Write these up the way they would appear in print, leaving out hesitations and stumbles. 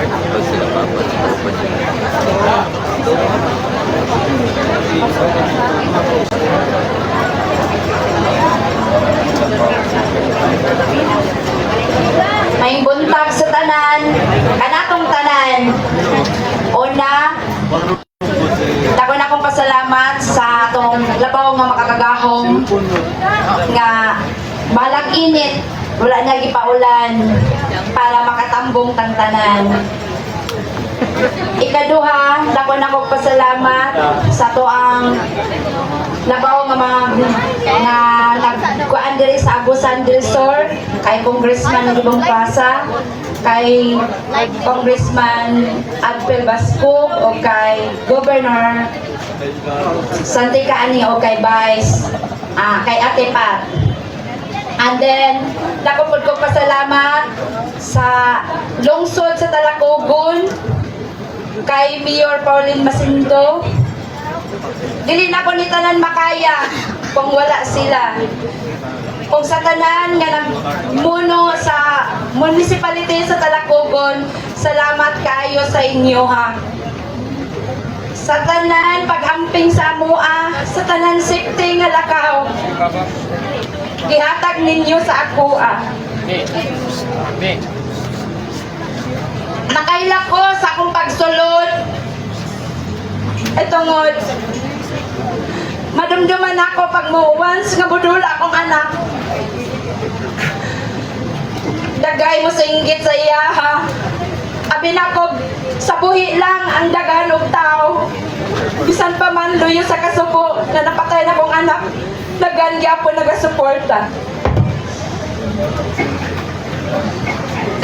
May buntag sa tanan, kanatong tanan. Una, dako na akong pasalamat sa atong labaw nga makakagahom nga balag init, wala na gipaulan para makatambong tang tanan. Ikaduha, dako na akong pasalamat sa toang labaw nga mga nga nagkuan diri sa Agusan del Sur kay Congressman ng Ibang Pasa, kay Congressman Adpel Basco o kay Governor Santi Kaani o kay Vice kay Ate Pat. And then dako pud ko pasalamat sa lungsod sa Talacogon kay Mayor Pauline Masinto. Dili na ko ni tanan makaya kung wala sila. Kung sa tanan nga nagmuno sa municipality sa Talacogon, salamat kayo sa inyo ha. Sa tanan pag-amping sa amua, sa tanan safety nga lakaw, gihatag ninyo sa akoa. Nakaila ko sa akong pagsulod. Itongod, madumduman ako pag mo once nga budol akong anak. Dagay mo sa inggit sa iya ha. Abi na ko, sa buhi lang ang daghan og tao. Bisan pa man luyo sa kasuko na napatay na kong anak, daghan gyapon nagasuporta.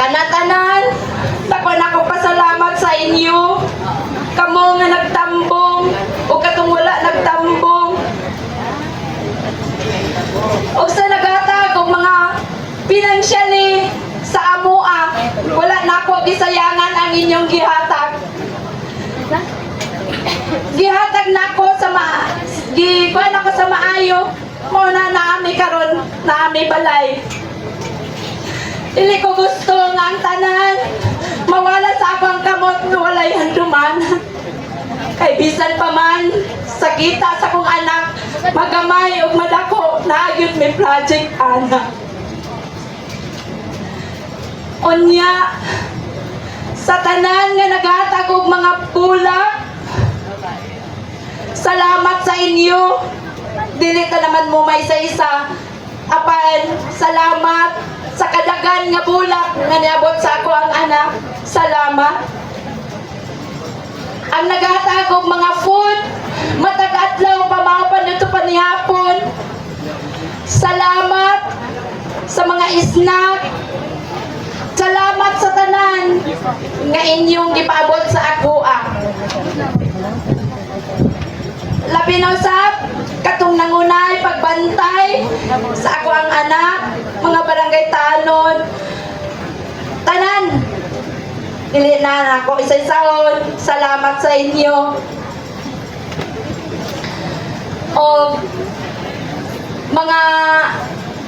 Kanatanan, dako na ko pasalamat sa inyo. Kamo nga nagtambong o katong wala nagtambong. O sa nagatag og mga financially sa amua, wala na ako gisayangan ang inyong gihatag. Gihatag na ako sa gikuan ako sa maayo. Mo na naami karon, naami balay. Dili ko gusto nga ang tanan mawala sa akong kamot nga walay handuman. Kay bisan pa man sa kita sa kong anak, magamay o madako na agyud may project anak. Unya, sa tanan nga naghatag og mga bulak, salamat sa inyo. Dili ta naman mo may isa-isa. Apan, salamat sa kadagan nga bulak nga niabot sa ako ang anak. Salamat. Ang naghatag og mga food, matag adlaw pamapan nito panihapon. Salamat sa mga snack. Salamat sa tanan nga inyong gipaabot sa ako. Labi na usab katong nangunay pagbantay sa ako ang anak, mga barangay tanod, tanan. Dili na ako isa-isahon. Salamat sa inyo. O mga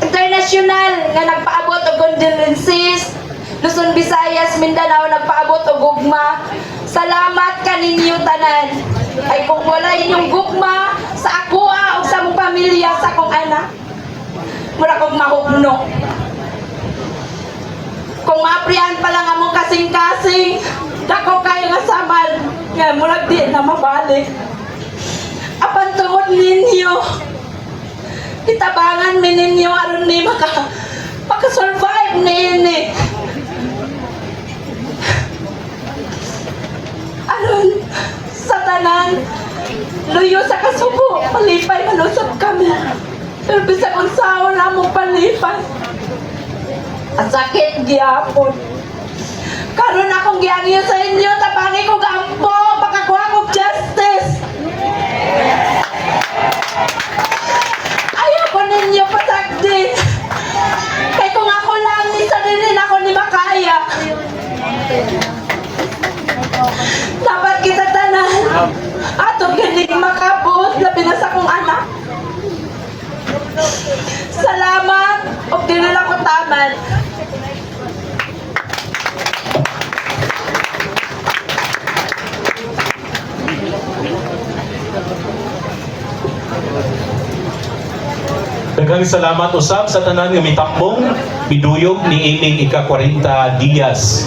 international nga nagpaabot og condolences, Luzon, Visayas, Mindanao nagpaabot og gugma. Salamat kaninyo tanan. Ay kung wala inyong gugma sa ako o sa mong pamilya, sa akong anak, mura kong mahugno. Kung maaprihan pa lang among kasing-kasing, dako kayo nga samad, nga murag di na mabalik. Apan tungod ninyo, itabangan mi ninyo aron ni maka-survive na ini. Aron sa tanan, luyo sa kasubo, palipay malusap kami. Pero bisa kung saan na mong palipay. Ang sakit gyapon. Karon akong giangyo sa inyo, tabangi ko gampo, makakuha kong justice. Ayaw ko ninyo pasagdin. Kaya kung ako lang, isa din ako ni makaya. Dapat kita tanan. Atong galing makabot, labi na sa kong anak. Salamat, o dinala ko taman. Daghang salamat usab sa tanan nga mitambong miduyog ni ining ika-40 Diaz.